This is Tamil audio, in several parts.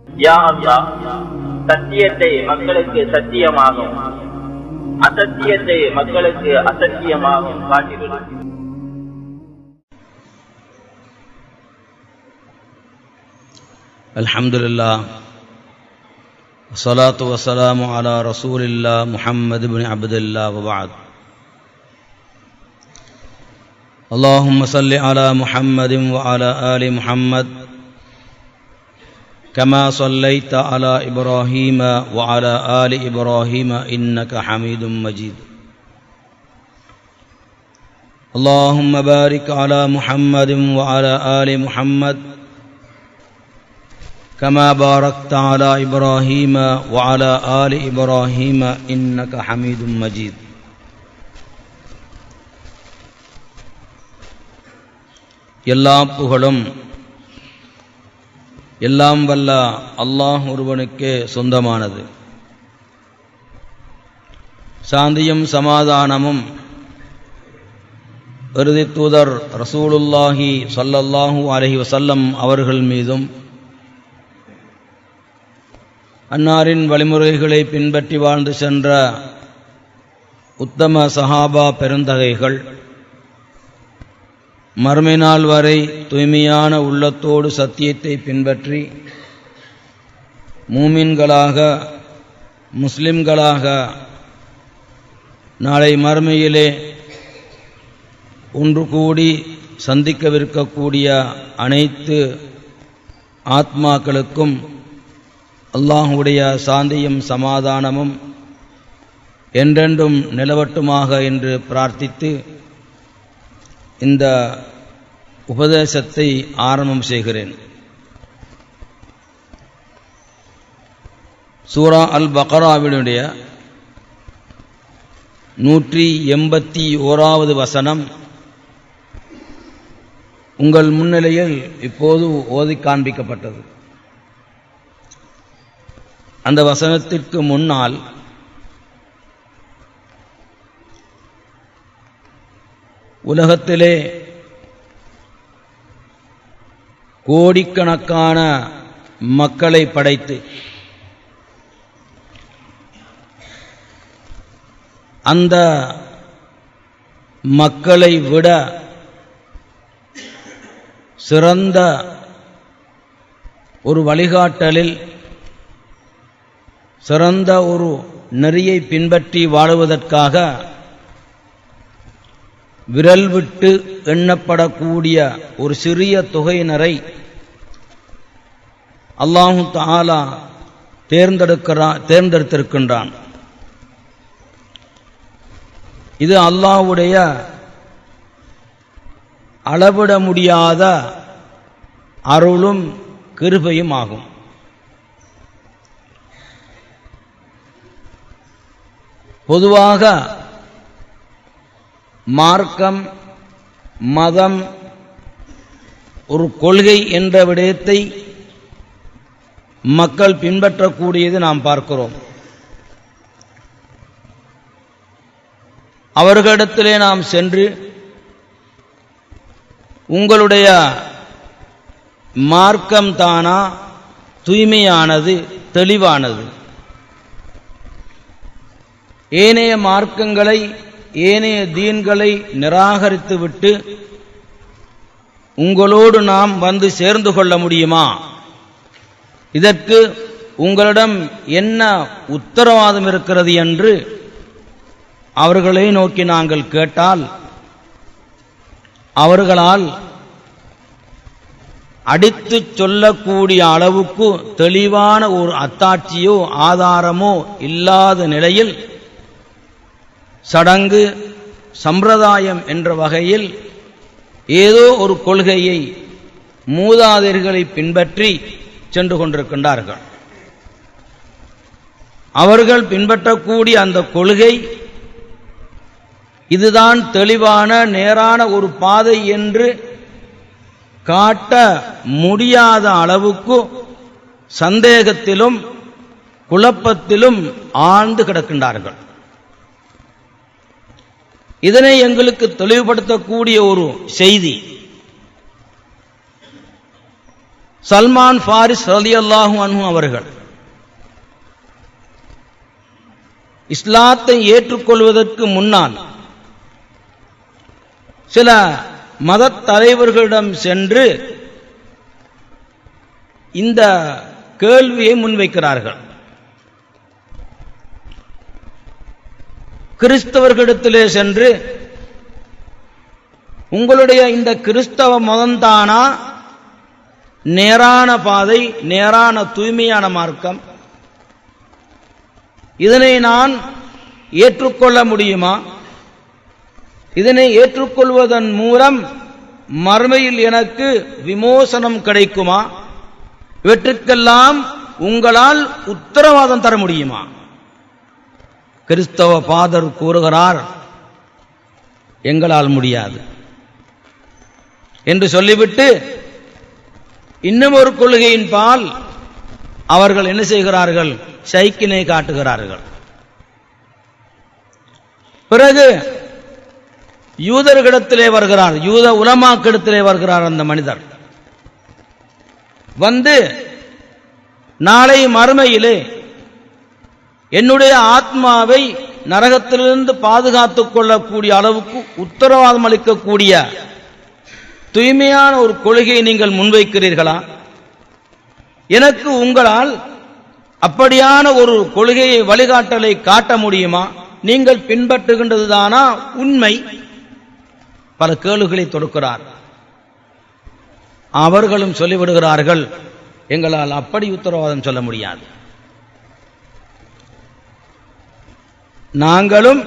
யா அல்லாஹ், சத்தியத்தை மக்களுக்கு சத்தியமாகும், அசத்தியத்தை மக்களுக்கு அசத்தியமாகும் காட்டிவிடு. அல்ஹம்துலில்லாஹ், ஸலாத்து வஸ்ஸலாமு அலா ரசூலில்லாஹ் முஹம்மது இப்னு அப்துல்லாஹ் வ பஅத். அல்லாஹும்ம ஸல்லி அலா முஹம்மதின் வ அலா ஆலி முஹம்மத் கமா ஸல்லைத அலா இப்ராஹீம வ அலா ஆலி இப்ராஹீம இன்னக ஹமீதும் மஜீத். அல்லாஹும்ம பாரிக் அலா முஹம்மதின் வ அலா ஆலி முஹம்மத் كما باركت على إبراهيم وعلى آل إبراهيم إنك حميد مجيد. எல்லா புகழும் எல்லாம் வல்ல அல்லாஹ் ஒருவனுக்கே சொந்தமானது. சாந்தியும் சமாதானமும் இறுதி தூதர் ரசூலுல்லாஹி ஸல்லல்லாஹு அலைஹி வஸல்லம் அவர்கள் மீதும், அன்னாரின் வழிமுறைகளை பின்பற்றி வாழ்ந்து சென்ற உத்தம சஹாபா பெருந்தகைகள், மறுமை நாள் வரை தூய்மையான உள்ளத்தோடு சத்தியத்தை பின்பற்றி மூமின்களாக முஸ்லிம்களாக நாளை மறுமையிலே ஒன்று கூடி சந்திக்கவிருக்கக்கூடிய அனைத்து ஆத்மாக்களுக்கும் அல்லாஹுடைய சாந்தியும் சமாதானமும் என்றென்றும் நிலவட்டுமாக என்று பிரார்த்தித்து இந்த உபதேசத்தை ஆரம்பம் செய்கிறேன். சூரா அல் பக்ராவினுடைய 181வது வசனம் உங்கள் முன்னிலையில் இப்போது ஓதி காண்பிக்கப்பட்டது. அந்த வசனத்திற்கு முன்னால் உலகத்திலே கோடிக்கணக்கான மக்களை படைத்து அந்த மக்களை விட சிறந்த ஒரு வழிகாட்டலில் சிறந்த ஒரு நெறியை பின்பற்றி வாழுவதற்காக விரல் விட்டு எண்ணப்படக்கூடிய ஒரு சிறிய தொகையினரை அல்லாஹு தஆலா தேர்ந்தெடுத்திருக்கின்றான். இது அல்லாஹ்வுடைய அளவிட முடியாத அருளும் கிருபையும் ஆகும். பொதுவாக மார்க்கம், மதம், ஒரு கொள்கை என்ற விடயத்தை மக்கள் பின்பற்றக்கூடியது நாம் பார்க்கிறோம். அவர்களிடத்திலே நாம் சென்று உங்களுடைய மார்க்கம் தானா தூய்மையானது, தெளிவானது, ஏனைய மார்க்கங்களை ஏனைய தீன்களை நிராகரித்துவிட்டு உங்களோடு நாம் வந்து சேர்ந்து கொள்ள முடியுமா? இதற்கு உங்களிடம் என்ன உத்தரவாதம் இருக்கிறது என்று அவர்களை நோக்கி நாங்கள் கேட்டால் அவர்களால் அடித்துச் சொல்லக்கூடிய அளவுக்கு தெளிவான ஒரு அத்தாட்சியோ ஆதாரமோ இல்லாத நிலையில் சடங்கு சம்பிரதாயம் என்ற வகையில் ஏதோ ஒரு கொள்கையை மூதாதையர்களை பின்பற்றி சென்று கொண்டிருக்கின்றார்கள். அவர்கள் பின்பற்றக்கூடிய அந்த கொள்கை இதுதான் தெளிவான நேரான ஒரு பாதை என்று காட்ட முடியாத அளவுக்கு சந்தேகத்திலும் குழப்பத்திலும் ஆழ்ந்து கிடக்கின்றார்கள். இதனை எங்களுக்கு தெளிவுபடுத்தக்கூடிய ஒரு செய்தி, சல்மான் ஃபாரிஸ் ரலியல்லாஹு அன்ஹு அவர்கள் இஸ்லாத்தை ஏற்றுக்கொள்வதற்கு முன்னால் சில மத தலைவர்களிடம் சென்று இந்த கேள்வியை முன்வைக்கிறார்கள். கிறிஸ்தவர்களிடத்திலே சென்று, உங்களுடைய இந்த கிறிஸ்தவ மதம்தானா நேரான பாதை, நேரான தூய்மையான மார்க்கம்? இதனை நான் ஏற்றுக்கொள்ள முடியுமா? இதனை ஏற்றுக்கொள்வதன் மூலம் மறுமையில் எனக்கு விமோசனம் கிடைக்குமா? இவற்றுக்கெல்லாம் உங்களால் உத்தரவாதம் தர முடியுமா? கிறிஸ்தவ பாதர் கூறுகிறார், எங்களால் முடியாது என்று சொல்லிவிட்டு இன்னும் ஒரு கொள்கையின் பால் அவர்கள் என்ன செய்கிறார்கள்? சைக்கினை காட்டுகிறார்கள். பிறகு யூதர்களிடத்திலே வருகிறார், யூத உலமாக்களிடத்திலே வருகிறார். அந்த மனிதர் வந்து, நாளை மறுமையிலே என்னுடைய ஆத்மாவை நரகத்திலிருந்து பாதுகாத்துக் கொள்ளக்கூடிய அளவுக்கு உத்தரவாதம் அளிக்கக்கூடிய தூய்மையான ஒரு கொள்கையை நீங்கள் முன்வைக்கிறீர்களா? எனக்கு உங்களால் அப்படியான ஒரு கொள்கையை, வழிகாட்டலை காட்ட முடியுமா? நீங்கள் பின்பற்றுகின்றதுதானா உண்மை? பல கேள்விகளை தொடுக்கிறார். அவர்களும் சொல்லிவிடுகிறார்கள், எங்களால் அப்படி உத்தரவாதம் சொல்ல முடியாது. நாங்களும்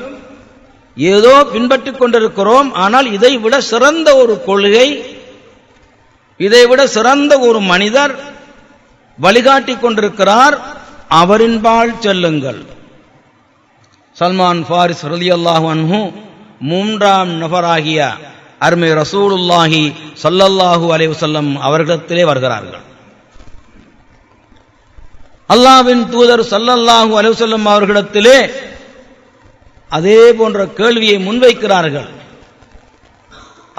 ஏதோ பின்பற்றிக் கொண்டிருக்கிறோம், ஆனால் இதைவிட சிறந்த ஒரு கொள்கை, இதைவிட சிறந்த ஒரு மனிதர் வழிகாட்டிக் கொண்டிருக்கிறார், அவரின்பால் செல்லுங்கள். சல்மான் ஃபாரிஸ் ரலியல்லாஹு அன்ஹு மூன்றாம் நபராகிய அருமை ரசூலுல்லாஹி ஸல்லல்லாஹு அலைஹி வஸல்லம் அவர்களிடத்திலே வருகிறார்கள். அல்லாஹ்வின் தூதர் ஸல்லல்லாஹு அலைஹி வஸல்லம் அவர்களிடத்திலே அதே போன்ற கேள்வியை முன்வைக்கிறார்கள்.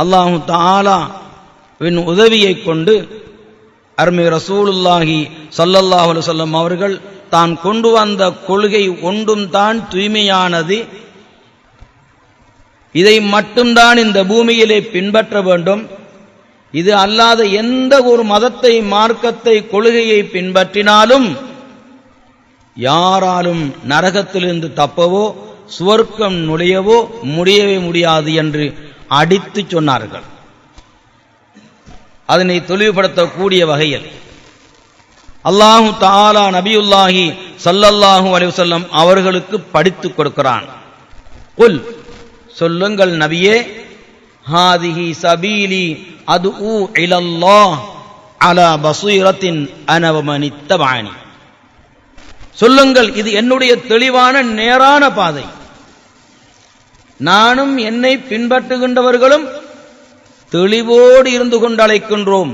அல்லாஹு தஆலாவின் உதவியை கொண்டு அருமை ரசூலுல்லாஹி ஸல்லல்லாஹு அலைஹி வஸல்லம் அவர்கள் தான் கொண்டு வந்த கொள்கை ஒன்றும் தான் தூய்மையானது, இதை மட்டும்தான் இந்த பூமியிலே பின்பற்ற வேண்டும், இது அல்லாத எந்த ஒரு மதத்தை, மார்க்கத்தை, கொள்கையை பின்பற்றினாலும் யாராலும் நரகத்திலிருந்து தப்பவோ சுவர்க்கம் நுழையவோ முடியவே முடியாது என்று அடித்து சொன்னார்கள். அதனை தெளிவுபடுத்தக்கூடிய வகையில் அல்லாஹு தஆலா நபியுல்லாஹி ஸல்லல்லாஹு அலைஹி வஸல்லம் அவர்களுக்கு படித்துக் கொடுக்கிறான். குல், சொல்லுங்கள் நபியே, ஹாதிஹி சபீலி அதுஉ இலல்லாஹ் அலா பஸீரத்தின் அன வ மன் இத்தபஅனி. சொல்லுங்கள், இது என்னுடைய தெளிவான நேரான பாதை, நானும் என்னை பின்பற்றுகின்றவர்களும் தெளிவோடு இருந்து கொண்டு அழைக்கின்றோம்.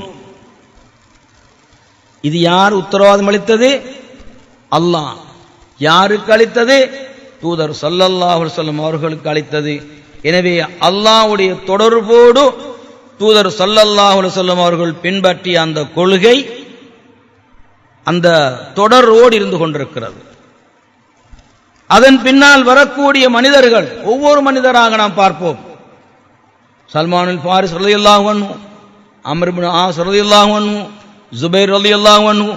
இது யார் உத்தரவாதம் அளித்தது? அல்லாஹ். யாருக்கு அளித்தது? தூதர் ஸல்லல்லாஹு அலைஹி வஸல்லம் அவர்களுக்கு அளித்தது. எனவே அல்லாஹ்வுடைய தொடர்போடு தூதர் ஸல்லல்லாஹு அலைஹி வஸல்லம் அவர்கள் பின்பற்றிய அந்த கொள்கை அந்த தொடரோடு இருந்து கொண்டிருக்கிறது. அதன் பின்னால் வரக்கூடிய மனிதர்கள், ஒவ்வொரு மனிதராக நாம் பார்ப்போம். சல்மானுல் ஃபாரிஸ் ரலியல்லாஹு அன்ஹு, அம்ர் இப்னு ஆஸ் ரலியல்லாஹு அன்ஹு, ஜுபைர் ரலியல்லாஹு அன்ஹு,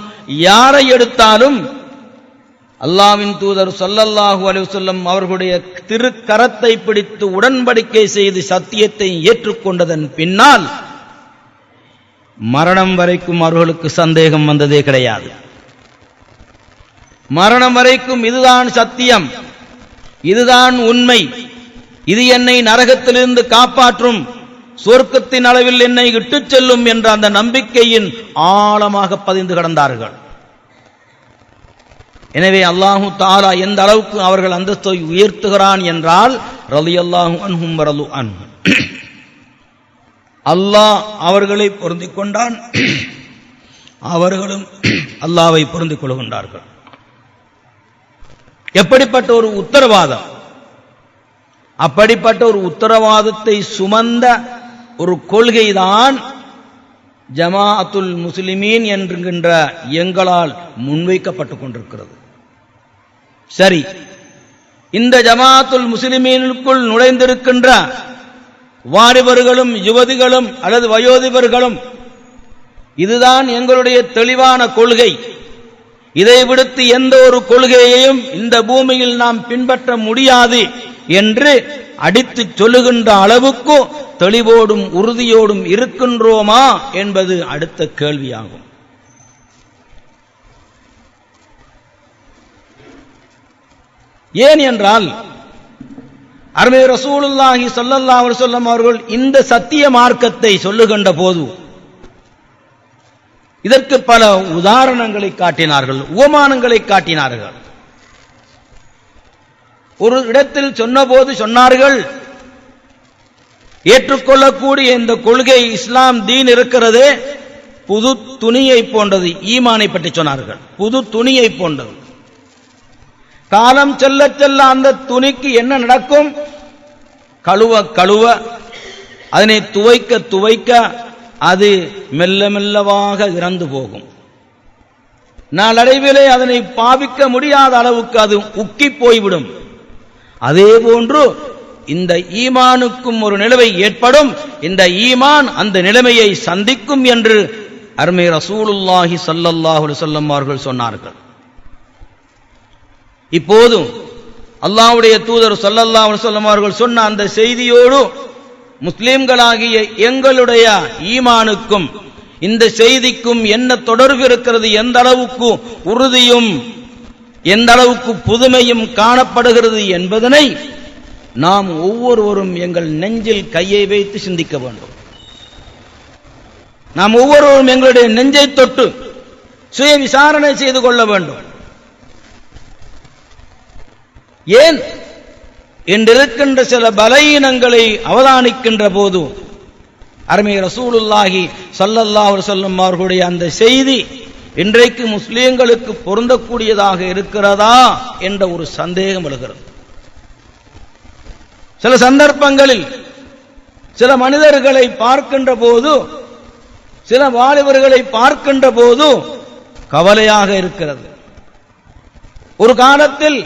யாரை எடுத்தாலும் அல்லாஹ்வின் தூதர் ஸல்லல்லாஹு அலைஹி வஸல்லம் அவர்களுடைய திருக்கரத்தை பிடித்து உடன்படிக்கை செய்து சத்தியத்தை ஏற்றுக்கொண்டதன் பின்னால் மரணம் வரைக்கும் அவர்களுக்கு சந்தேகம் வந்ததே கிடையாது. மரணம் வரைக்கும் இதுதான் சத்தியம், இதுதான் உண்மை, இது என்னை நரகத்திலிருந்து காப்பாற்றும், சொர்க்கத்தின் அளவில் என்னை இட்டுச் செல்லும் என்ற அந்த நம்பிக்கையின் ஆழமாக பதிந்து கிடந்தார்கள். எனவே அல்லாஹு தஆலா எந்த அளவுக்கு அவர்கள் அந்தஸ்தை உயர்த்துகிறான் என்றால், ரலியல்லாஹு அன்ஹும் வரது அன்ஹு, அல்லாஹ் அவர்களை பொருந்திக் கொண்டான், அவர்களும் அல்லாஹ்வை பொருந்திக் கொள்கின்றார்கள். எப்படிப்பட்ட ஒரு உத்தரவாதம்! அப்படிப்பட்ட ஒரு உத்தரவாதத்தை சுமந்த ஒரு கொள்கைதான் ஜமாஅத்துல் முஸ்லிமீன் என்கின்ற எங்களால் முன்வைக்கப்பட்டுக் கொண்டிருக்கிறது. சரி, இந்த ஜமாஅத்துல் முஸ்லிமீனுக்குள் நுழைந்திருக்கின்ற வாலிபர்களும் யுவதிகளும் அல்லது வயோதிபர்களும் இதுதான் எங்களுடைய தெளிவான கொள்கை, இதை விடுத்து எந்த ஒரு கொள்கையையும் இந்த பூமியில் நாம் பின்பற்ற முடியாது என்று அடித்து சொல்லுகின்ற அளவுக்கு தெளிவோடும் உறுதியோடும் இருக்கின்றோமா என்பது அடுத்த கேள்வியாகும். ஏன் என்றால் அருமை ரசூலுல்லாஹி ஸல்லல்லாஹு அலைஹி வஸல்லம் அவர்கள் இந்த சத்திய மார்க்கத்தை சொல்லுகின்ற போது இதற்கு பல உதாரணங்களை காட்டினார்கள், உவமானங்களை காட்டினார்கள். ஒரு இடத்தில் சொன்னபோது சொன்னார்கள், ஏற்றுக்கொள்ளக்கூடிய இந்த கொள்கை இஸ்லாம் தீன் இருக்கிறது புது துணியை போன்றது. ஈமானை பற்றி சொன்னார்கள். புது துணியை போன்றது. காலம் செல்ல செல்ல அந்த துணிக்கு என்ன நடக்கும்? கழுவ கழுவ அதனை துவைக்க துவைக்க அது மெல்ல மெல்லவாக இறந்து போகும். நாளடைவிலே அதனை பாவிக்க முடியாத அளவுக்கு அது உக்கி போய்விடும். அதே போன்று இந்த ஈமானுக்கும் ஒரு நிலைமை ஏற்படும். இந்த ஈமான் அந்த நிலைமையை சந்திக்கும் என்று அருமை ரசூலுல்லாஹி ஸல்லல்லாஹு அலைஹி வஸல்லம் அவர்கள் சொன்னார்கள். இப்போதும் அல்லாஹ்வுடைய தூதர் ஸல்லல்லாஹு அலைஹி வஸல்லம் அவர்கள் சொன்ன அந்த செய்தியோடு முஸ்லிம்களாகிய எங்களுடைய ஈமானுக்கும் இந்த செய்திக்கும் என்ன தொடர்பு இருக்கிறது, எந்த அளவுக்கு உறுதியும் எந்த அளவுக்கு புதுமையும் காணப்படுகிறது என்பதனை நாம் ஒவ்வொருவரும் எங்கள் நெஞ்சில் கையை வைத்து சிந்திக்க வேண்டும். நாம் ஒவ்வொருவரும் எங்களுடைய நெஞ்சை தொட்டு சுய விசாரணை செய்து கொள்ள வேண்டும். ஏன் என்றிருக்கின்ற சில பலவீனங்களை அவதானிக்கின்ற போது அருமை ரசூலுல்லாஹி ஸல்லல்லாஹு அலைஹி வஸல்லம் அவர்களுடைய அந்த செய்தி இன்றைக்கு முஸ்லிம்களுக்கு பொருந்தக்கூடியதாக இருக்கிறதா என்ற ஒரு சந்தேகம் எழுகிறது. சில சந்தர்ப்பங்களில் சில மனிதர்களை பார்க்கின்ற போது, சில வாலிபர்களை பார்க்கின்ற போது கவலையாக இருக்கிறது. ஒரு காலத்தில்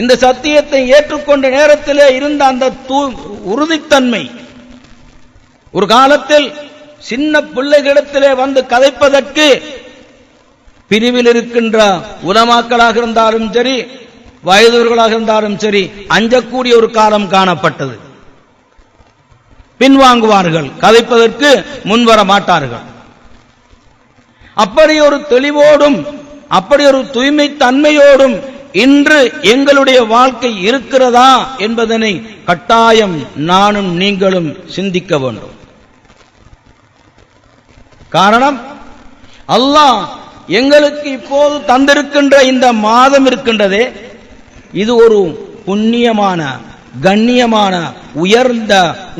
இந்த சத்தியத்தை ஏற்றுக்கொண்ட நேரத்திலே இருந்த அந்த உறுதித்தன்மை, ஒரு காலத்தில் சின்ன பிள்ளைகளிடத்திலே வந்து கதைப்பதற்கு பிரிவில் இருக்கின்ற உலமாக்களாக இருந்தாலும் சரி, வயதூர்களாக இருந்தாலும் சரி, அஞ்சக்கூடிய ஒரு காலம் காணப்பட்டது. பின்வாங்குவார்கள், கதைப்பதற்கு முன்வர மாட்டார்கள். அப்படி ஒரு தெளிவோடும் அப்படி ஒரு தூய்மை தன்மையோடும் இன்று எங்களுடைய வாழ்க்கை இருக்கிறதா என்பதனை கட்டாயம் நானும் நீங்களும் சிந்திக்க வேண்டும். காரணம், அல்லாஹ் எங்களுக்கு இப்போது தந்திருக்கின்ற இந்த மாதம் இருக்கின்றதே, இது ஒரு புண்ணியமான, கண்ணியமான, உயர்ந்த,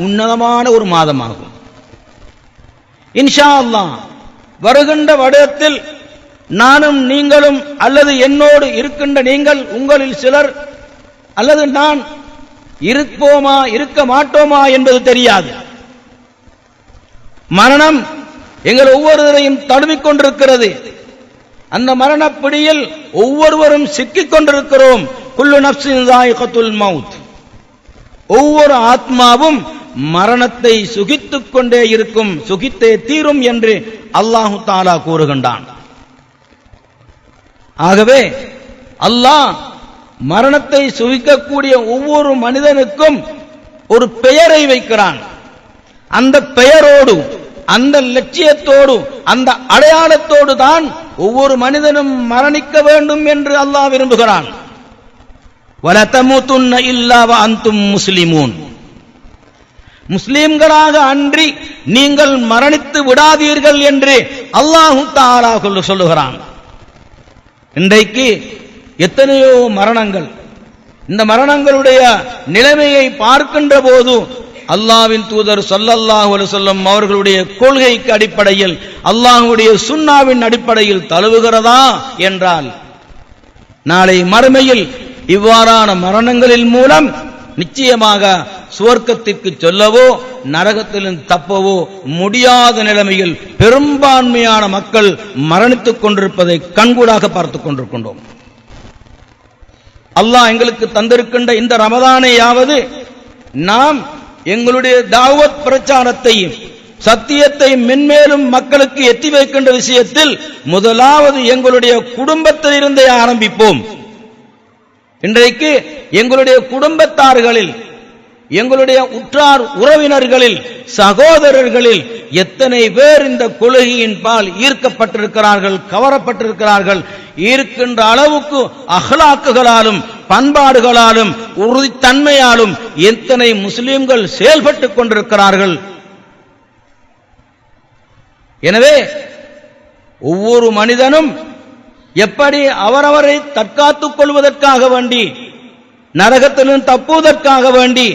உன்னதமான ஒரு மாதமாகும். இன்ஷா அல்லாஹ் வருகின்ற வருடத்தில் நானும் நீங்களும் அல்லது என்னோடு இருக்கின்ற நீங்கள், உங்களில் சிலர் அல்லது நான் இருப்போமா இருக்க மாட்டோமா என்பது தெரியாது. மரணம் எங்கள் ஒவ்வொருவரையும் தழுவிக் கொண்டிருக்கிறது. அந்த மரணப்பிடியில் ஒவ்வொருவரும் சிக்கிக் கொண்டிருக்கிறோம். குல்லு நஃப்ஸின் ஸாயிகத்துல் மவுத், ஒவ்வொரு ஆத்மாவும் மரணத்தை சுகித்துக் கொண்டே இருக்கும், சுகித்தே தீரும் என்று அல்லாஹு தஆலா கூறுகின்றான். ஆகவே அல்லாஹ் மரணத்தை சுகிக்கக்கூடிய ஒவ்வொரு மனிதனுக்கும் ஒரு பெயரை வைக்கிறான். அந்த பெயரோடு, அந்த லட்சியத்தோடு, அந்த அடையாளத்தோடு தான் ஒவ்வொரு மனிதனும் மரணிக்க வேண்டும் என்று அல்லாஹ் விரும்புகிறான். வலா தமூதுன்ன இல்லா வ அன்தும் முஸ்லிமூன், முஸ்லிம்களாக அன்றி நீங்கள் மரணித்து விடாதீர்கள் என்று அல்லாஹ் தஆலா சொல்லுகிறான். இன்றைக்கு எத்தனையோ மரணங்கள், இந்த மரணங்களுடைய நிலைமையை பார்க்கின்ற போது அல்லாஹ்வின் தூதர் ஸல்லல்லாஹு அலைஹி வஸல்லம் அவர்களுடைய கொள்கைக்கு அடிப்படையில், அல்லாஹ்வுடைய சுன்னாவின் அடிப்படையில் தழுவுகிறதா என்றால், நாளை மறுமையில் இவ்வாறான மரணங்களின் மூலம் நிச்சயமாக சுவர்க்கத்திற்கு செல்லவோ நரகத்திலிருந்து தப்பவோ முடியாத நிலைமையில் பெரும்பான்மையான மக்கள் மரணித்துக் கொண்டிருப்பதை கண்கூடாக பார்த்துக் கொண்டிருக்கின்றோம். அல்லாஹ் எங்களுக்கு தந்திருக்கின்ற இந்த ரமதானையாவது நாம் எங்களுடைய தாவத் பிரச்சாரத்தையும் சத்தியத்தை மென்மேலும் மக்களுக்கு எத்தி வைக்கின்ற விஷயத்தில் முதலாவது எங்களுடைய குடும்பத்தில் இருந்தே ஆரம்பிப்போம். இன்றைக்கு எங்களுடைய குடும்பத்தார்களில், எங்களுடைய உற்றார் உறவினர்களில், சகோதரர்களில் எத்தனை பேர் இந்த கொள்கையின் பால் ஈர்க்கப்பட்டிருக்கிறார்கள், கவரப்பட்டிருக்கிறார்கள்? ஈர்க்கின்ற அளவுக்கு அஹ்லாக்குகளாலும் பண்பாடுகளாலும் உறுதித்தன்மையாலும் எத்தனை முஸ்லிம்கள் செயல்பட்டுக் கொண்டிருக்கிறார்கள்? எனவே ஒவ்வொரு மனிதனும் எப்படி அவரவரை தற்காத்துக் கொள்வதற்காக வேண்டி, நரகத்திலும் தப்புவதற்காக வேண்டி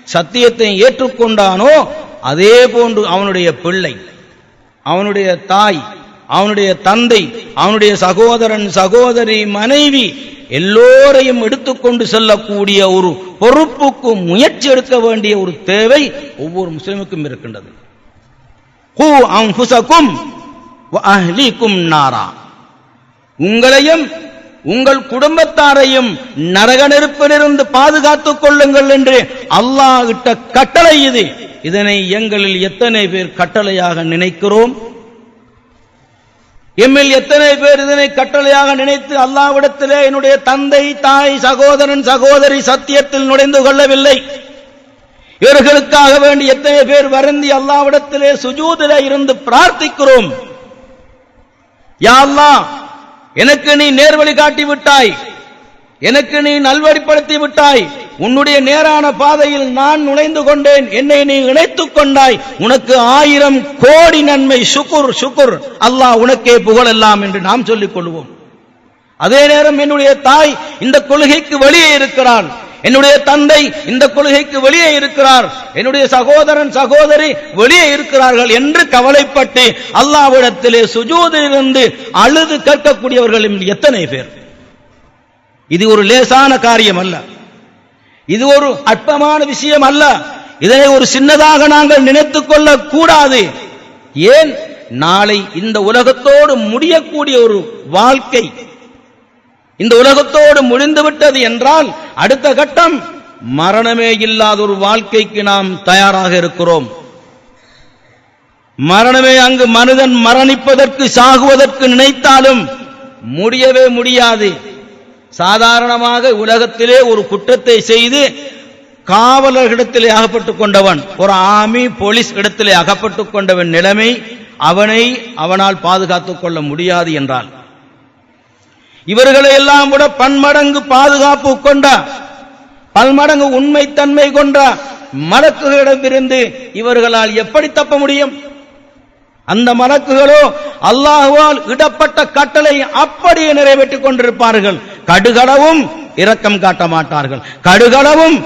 சத்தியத்தை ஏற்றுக்கொண்டானோ அதே போன்று அவனுடைய பிள்ளை, அவனுடைய தாய், அவனுடைய தந்தை, அவனுடைய சகோதரன், சகோதரி, மனைவி எல்லோரையும் எடுத்துக்கொண்டு செல்லக்கூடிய ஒரு பொறுப்புக்கு முயற்சி எடுக்க வேண்டிய ஒரு தேவை ஒவ்வொரு முஸ்லிமுக்கும் இருக்கின்றது. ஹூ அன்ஃபுஸகும் வ அஹ்லீகும் நாரா, உங்களையும் உங்கள் குடும்பத்தாரையும் நரக நெருப்பிலிருந்து பாதுகாத்துக் கொள்ளுங்கள் என்று அல்லாஹ் இட்ட கட்டளை இது. இதனை எங்களில் எத்தனை பேர் கட்டளையாக நினைக்கிறோம்? எம்மில் எத்தனை பேர் இதனை கட்டளையாக நினைத்து அல்லாஹ்விடத்திலே என்னுடைய தந்தை, தாய், சகோதரன், சகோதரி சத்தியத்தில் நுழைந்து கொள்ளவில்லை, இவர்களுக்காக வேண்டி எத்தனை பேர் வருந்தி அல்லாஹ்விடத்திலே சுஜூதிலே இருந்து பிரார்த்திக்கிறோம்? யா அல்லாஹ், எனக்கு நீ நேர்வழி காட்டி விட்டாய், எனக்கு நீ நல்வழிப்படுத்தி விட்டாய், உன்னுடைய நேரான பாதையில் நான் நுழைந்து கொண்டேன், என்னை நீ இணைத்துக் கொண்டாய், உனக்கு 1000 கோடி நன்மை, ஷுக்குர் ஷுக்குர், அல்லாஹ் உனக்கே புகழெல்லாம் என்று நாம் சொல்லிக் கொள்வோம். அதே நேரம் என்னுடைய தாய் இந்த கொள்கைக்கு வெளியே இருக்கிறாள், என்னுடைய தந்தை இந்த கொள்கைக்கு வெளியே இருக்கிறார், என்னுடைய சகோதரன் சகோதரி வெளியே இருக்கிறார்கள் என்று கவலைப்பட்டு அல்லாஹ்விடத்திலே சுஜூதிலிருந்து அழுது கேட்கக்கூடியவர்களும் எத்தனை பேர்? இது ஒரு லேசான காரியம் அல்ல, இது ஒரு அற்பமான விஷயம் அல்ல. இதனை ஒரு சின்னதாக நாங்கள் நினைத்துக் கொள்ள கூடாது. ஏன், நாளை இந்த உலகத்தோடு முடியக்கூடிய ஒரு வாழ்க்கை இந்த உலகத்தோடு முடிந்துவிட்டது என்றால் அடுத்த கட்டம் மரணமே இல்லாத ஒரு வாழ்க்கைக்கு நாம் தயாராக இருக்கிறோம். மரணமே, அங்கு மனிதன் மரணிப்பதற்கு சாகுவதற்கு நினைத்தாலும் முடியவே முடியாது. சாதாரணமாக உலகத்திலே ஒரு குற்றத்தை செய்து காவலர்களிடத்திலே அகப்பட்டுக் கொண்டவன், ஒரு ஆர்மி போலீஸ் இடத்திலே அகப்பட்டுக் கொண்டவன் நிலைமை அவனை அவனால் பாதுகாத்துக் கொள்ள முடியாது என்றால், இவர்களை எல்லாம் விட பன்மடங்கு பாதுகாப்பு கொண்ட, பல்மடங்கு உண்மைத்தன்மை கொண்ட மலக்குகளிடமிருந்து இவர்களால் எப்படி தப்ப முடியும்? அந்த மலக்குகளோ அல்லாஹ்வால் இடப்பட்ட கட்டளை அப்படியே நிறைவேற்றிக் கொண்டிருப்பார்கள். கடுகளவும் இரக்கம் காட்ட மாட்டார்கள். கடுகளவும்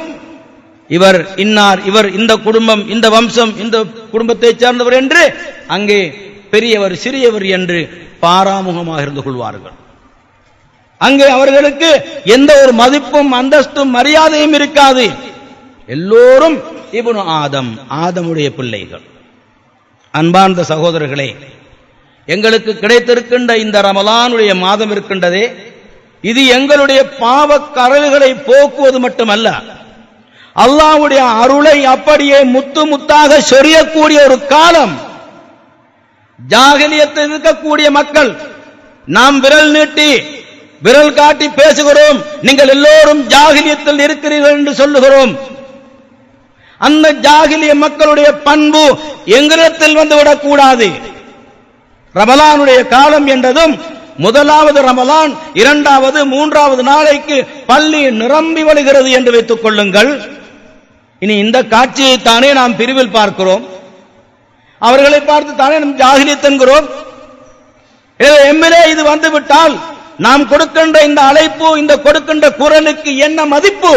இவர் இன்னார், இவர் இந்த குடும்பம், இந்த வம்சம், இந்த குடும்பத்தைச் சேர்ந்தவர் என்று அங்கே பெரியவர் சிறியவர் என்று பாராமுகமாக இருந்து கொள்வார்கள். அங்கே அவர்களுக்கு எந்த ஒரு மதிப்பும் அந்தஸ்தும் மரியாதையும் இருக்காது. எல்லோரும் இப்னு ஆதம், ஆதமுடைய பிள்ளைகள். அன்பார்ந்த சகோதரர்களே, எங்களுக்கு கிடைத்திருக்கின்ற இந்த ரமலானுடைய மாதம் இருக்கின்றதே, இது எங்களுடைய பாவக் கரவுகளை போக்குவது மட்டுமல்ல, அல்லாஹ்வுடைய அருளை அப்படியே முத்து முத்தாக சொரியக்கூடிய ஒரு காலம். ஜாகிலியத்தில் இருக்கக்கூடிய மக்கள் நாம் விரல் நீட்டி விரல் காட்டி பேசுகிறோம், நீங்கள் எல்லோரும் ஜாகிலியத்தில் இருக்கிறீர்கள் என்று சொல்லுகிறோம். அந்த ஜாகிலிய மக்களுடைய பண்பு எங்களிடத்தில் வந்துவிடக் கூடாது. ரமலானுடைய காலம் என்றதும் முதலாவது ரமலான், இரண்டாவது, மூன்றாவது நாளைக்கு பள்ளி நிரம்பி வழிகிறது என்று வைத்துக் கொள்ளுங்கள். இனி இந்த காட்சியை தானே நாம் பிரிவில் பார்க்கிறோம், அவர்களை பார்த்து தானே நம் ஜாகிலியத் என்கிறோம். எம்மிலே இது வந்துவிட்டால் நாம் கொடுக்கின்ற இந்த அழைப்பு, இந்த கொடுக்கின்ற குரலுக்கு என்ன மதிப்பு?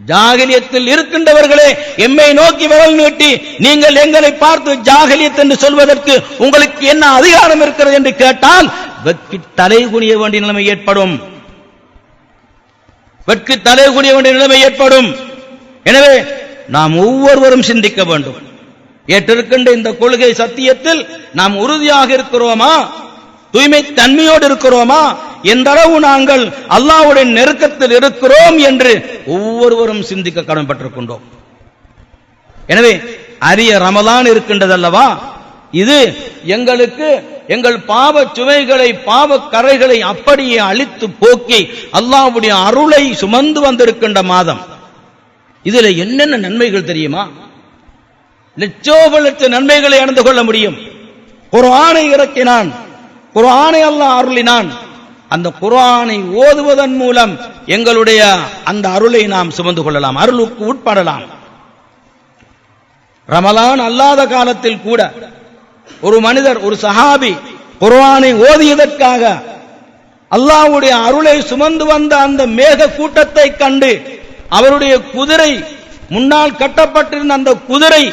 ஜாகிலியத்தில் இருக்கின்றவர்களே எம்மை நோக்கி விரல் நீட்டி நீங்கள் எங்களை பார்த்து ஜாகிலியத் என்று சொல்வதற்கு உங்களுக்கு என்ன அதிகாரம் இருக்கிறது என்று கேட்டால் வெட்கி தலை குனிய வேண்டிய நிலைமை ஏற்படும். வெட்கி தலை குனிய வேண்டிய நிலைமை ஏற்படும். எனவே நாம் ஒவ்வொருவரும் சிந்திக்க வேண்டும். ஏற்றிருக்கின்ற இந்த கொள்கை சத்தியத்தில் நாம் உறுதியாக இருக்கிறோமா? தூய்மை தன்மையோடு இருக்கிறோமா? எந்த அளவு நாங்கள் அல்லாஹ்வுடைய நெருக்கத்தில் இருக்கிறோம் என்று ஒவ்வொருவரும் சிந்திக்க கடமைப்பட்டிருக்கின்றோம். எனவே அரிய ரமலான் இருக்கின்றதல்லவா, இது எங்களுக்கு எங்கள் பாவ சுமைகளை பாவ கரைகளை அப்படியே அழித்து போக்கி அல்லாஹ்வுடைய அருளை சுமந்து வந்திருக்கின்ற மாதம். இதுல என்னென்ன நன்மைகள் தெரியுமா? லட்சோப லட்ச நன்மைகளை அடைந்து கொள்ள முடியும். குர்ஆனை இறக்கினான், குர்ஆனை அல்லாஹ் அருளினான். அந்த குர்ஆனை ஓதுவதன் மூலம் எங்களுடைய அந்த அருளை நாம் சுமந்து கொள்ளலாம், அருளுக்கு உட்படலாம். ரமலான் அல்லாத காலத்தில் கூட ஒரு மனிதர், ஒரு சஹாபி குர்ஆனை ஓதியதற்காக அல்லாஹ்வுடைய அருளை சுமந்து வந்த அந்த மேக கூட்டத்தை கண்டு அவருடைய குதிரை, முன்னால் கட்டப்பட்டிருந்த அந்த குதிரை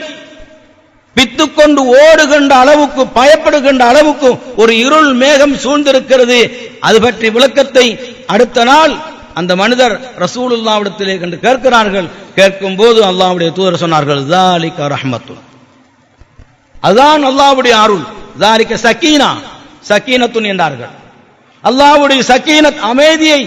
பித்துக்கொண்டு ஓடுகின்ற அளவுக்கு, பயப்படுகின்ற அளவுக்கு ஒரு இருள் மேகம் சூழ்ந்திருக்கிறது. அது பற்றி விளக்கத்தை அடுத்த நாள் அந்த மனிதர் ரசூலுல்லாஹ்விடத்திலே கண்டு கேட்கிறார்கள். கேட்கும் போது அல்லாஹ்வுடைய தூதர் சொன்னார்கள், ஸாலிக ரஹ்மத்து, அதான் அல்லாஹ்வுடைய அருள். ஸாலிக சக்கீனா, சக்கீனத்துன் என்றார்கள். அல்லாஹ்வுடைய சக்கீனத், அமைதியை,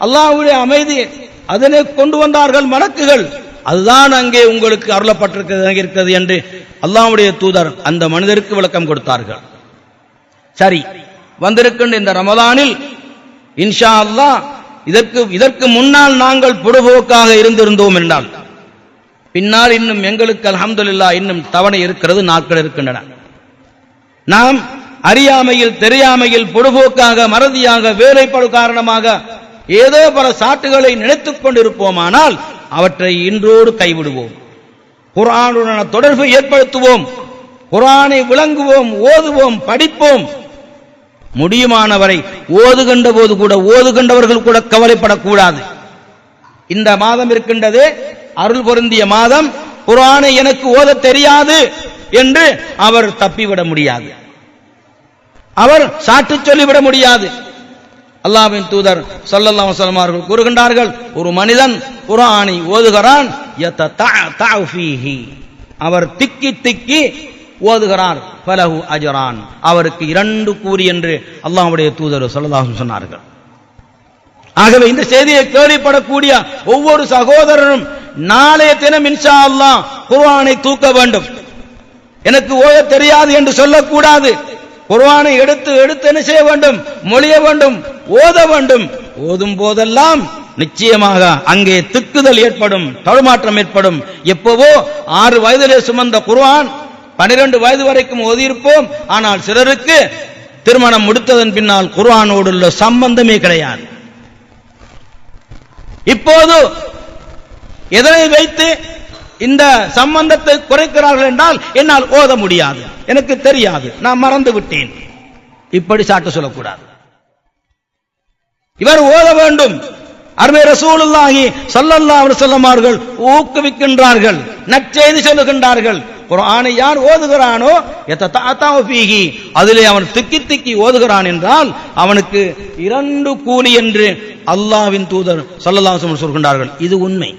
அல்லாஹ்வுடைய அமைதியை அதனை கொண்டு வந்தார்கள் மலக்குகள். அதுதான் அங்கே உங்களுக்கு அருளப்பட்டிருக்கிறது என்று அல்லாஹ்வுடைய தூதர் அந்த மனிதருக்கு விளக்கம் கொடுத்தார்கள். சரி, வந்திருக்கின்ற இந்த ரமலானில் இன்ஷா அல்லாஹ் இதற்கு முன்னால் நாங்கள் பொடுபோக்காக இருந்திருந்தோம் என்றால், பின்னால் இன்னும் எங்களுக்கு அல்ஹம்துலில்லாஹ் இன்னும் தவணை இருக்கிறது, நாட்கள் இருக்கின்றன. நாம் அறியாமையில் தெரியாமையில் பொடுபோக்காக மறதியாக வேலைப்படு காரணமாக ஏதோ பல சாட்டுகளை நினைத்துக் கொண்டிருப்போமானால் அவற்றை இன்றோடு கைவிடுவோம். குர்ஆனுடனான தொடர்பை ஏற்படுத்துவோம், குர்ஆனை விளங்குவோம், ஓதுவோம், படிப்போம். முடியுமானவரை ஓதுகின்ற போது கூட, ஓதுகின்றவர்கள் கூட கவலைப்படக்கூடாது. இந்த மாதம் இருக்கின்றதே அருள் பொருந்திய மாதம், குர்ஆனை எனக்கு ஓத தெரியாது என்று அவர் தப்பிவிட முடியாது, அவர் சாட்டு சொல்லிவிட முடியாது. அல்லாஹ்வின் தூதர் ஸல்லல்லாஹு அலைஹி வஸல்லம் அவர்கள் கூறுகின்றார்கள், ஒரு மனிதன் குர்ஆனை ஓதுகிறான், யததஅ ஃபீஹி, அவர் திக்கி திக்கி ஓதுகிறார், ஃபலஹு அஜ்ரான், அவருக்கு 2 கூலி என்று அல்லாஹ்வுடைய தூதர் ஸல்லல்லாஹு அலைஹி வஸல்லம் சொன்னார்கள். ஆகவே இந்த செய்தியை கேள்விப்படக்கூடிய ஒவ்வொரு சகோதரரும் நாளைய தினம் இன்ஷா அல்லாஹ் குர்ஆனை தூக்க வேண்டும். எனக்கு ஓத தெரியாது என்று சொல்லக்கூடாது. குர்ஆனை எடுத்து என்ன செய்ய வேண்டும்? மொழிய வேண்டும், ஓத வேண்டும். ஓதும் போதெல்லாம் நிச்சயமாக அங்கே திக்குதல் ஏற்படும், தடுமாற்றம் ஏற்படும். எப்பவோ 6 வயதிலே சுமந்த குர்ஆன் 12 வயது வரைக்கும் ஓதியிருப்போம். ஆனால் சிலருக்கு திருமணம் முடித்ததன் பின்னால் குர்ஆனோடு உள்ள சம்பந்தமே கிடையாது. இப்போது எதனை வைத்து இந்த சம்பந்தத்தை குறைக்கிறார்கள் என்றால், என்னால் ஓத முடியாது, எனக்கு தெரியாது, நான் மறந்து விட்டேன், இப்படி சாட்டு சொல்லக்கூடாது. இவர் ஓத வேண்டும். அருமை ரசூலுல்லாஹி ஸல்லல்லாஹு அலைஹி வஸல்லம் அவர்கள் ஊக்குவிக்கின்றார்கள், நற்செய்தி சொல்லுகின்றார்கள். குர்ஆனை யார் ஓதுகிறானோ யததஅ ஃபீஹி, அதிலே அவன் திக்கி திக்கி ஓதுகிறான் என்றால் அவனுக்கு 2 கூலி என்று அல்லாஹ்வின் தூதர் ஸல்லல்லாஹு அலைஹி வஸல்லம் சொல்கின்றார்கள். இது உண்மை,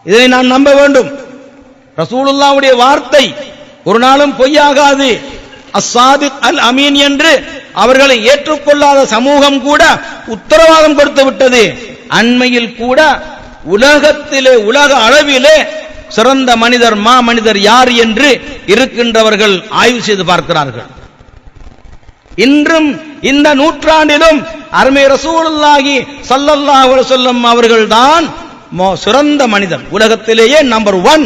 இதை நான் நம்ப வேண்டும். ரசூலுல்லாஹ்வுடைய வார்த்தை ஒரு நாளும் பொய்யாகாது. அஸ்ஸாதிக் அல் அமீன் என்று அவர்களை ஏற்றுக்கொள்ளாத சமூகம் கூட உத்தரவாதம் கொடுத்து விட்டது. அண்மையில் கூட உலகத்திலே, உலக அளவிலே சிறந்த மனிதர், மனிதர் யார் என்று இருக்கின்றவர்கள் ஆய்வு செய்து பார்க்கிறார்கள். இன்றும் இந்த நூற்றாண்டிலும் அருமை ரசூலுல்லாஹி ஸல்லல்லாஹு அலைஹி வஸல்லம் அவர்கள்தான் சிறந்த மனிதர், உலகத்திலேயே நம்பர் 1.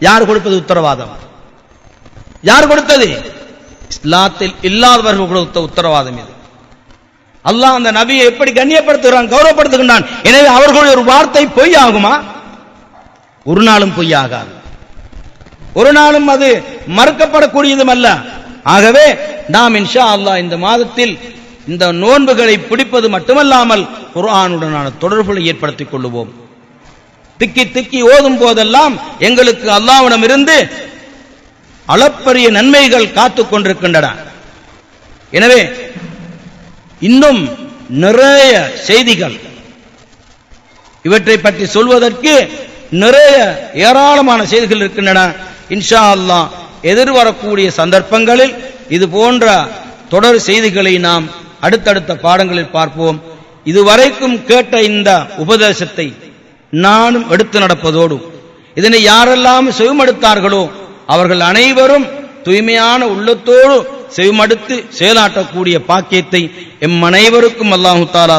யார் கொடுப்பது உத்தரவாதம்? யார் கொடுத்தது? இஸ்லாத்தில் இல்லாதவர்கள் கொடுத்த உத்தரவாதம் இது. அல்லாஹ் அந்த நபியை எப்படி கண்ணியப்படுத்துகிறான், கௌரவப்படுத்துகின்றான். எனவே அவர்களுடைய ஒரு வார்த்தை பொய் ஆகுமா? ஒரு நாளும் பொய்யாகாது, ஒரு நாளும் அது மறுக்கப்படக்கூடியதும் அல்ல. ஆகவே நாம் இன்ஷா அல்லாஹ் இந்த மாதத்தில் இந்த நோன்புகளை பிடிப்பது மட்டுமல்லாமல் குர்ஆனுடனான தொடர்புகளை ஏற்படுத்திக் கொள்ளுவோம். திக்கி திக்கி ஓதும் போதெல்லாம் எங்களுக்கு அல்லாஹ்விடம் இருந்து அளப்பரிய நன்மைகள் காத்துக் கொண்டிருக்கின்றன. எனவே இன்னும் நிறைய செய்திகள் இவற்றை பற்றி சொல்வதற்கு நிறைய ஏராளமான செய்திகள் இருக்கின்றன. இன்ஷா அல்லாஹ் எதிர்வரக்கூடிய சந்தர்ப்பங்களில் இது போன்ற தொடர் செய்திகளை நாம் அடுத்தடுத்த பாடங்களில் பார்ப்போம். இதுவரைக்கும் கேட்ட இந்த உபதேசத்தை நானும் எடுத்து நடப்பதோடு இதனை யாரெல்லாம் செவிமடுத்தார்களோ அவர்கள் அனைவரும் தூய்மையான உள்ளத்தோடு செவிமடுத்து செயலாற்றக்கூடிய பாக்கியத்தை எம் அனைவருக்கும் அல்லாஹு தஆலா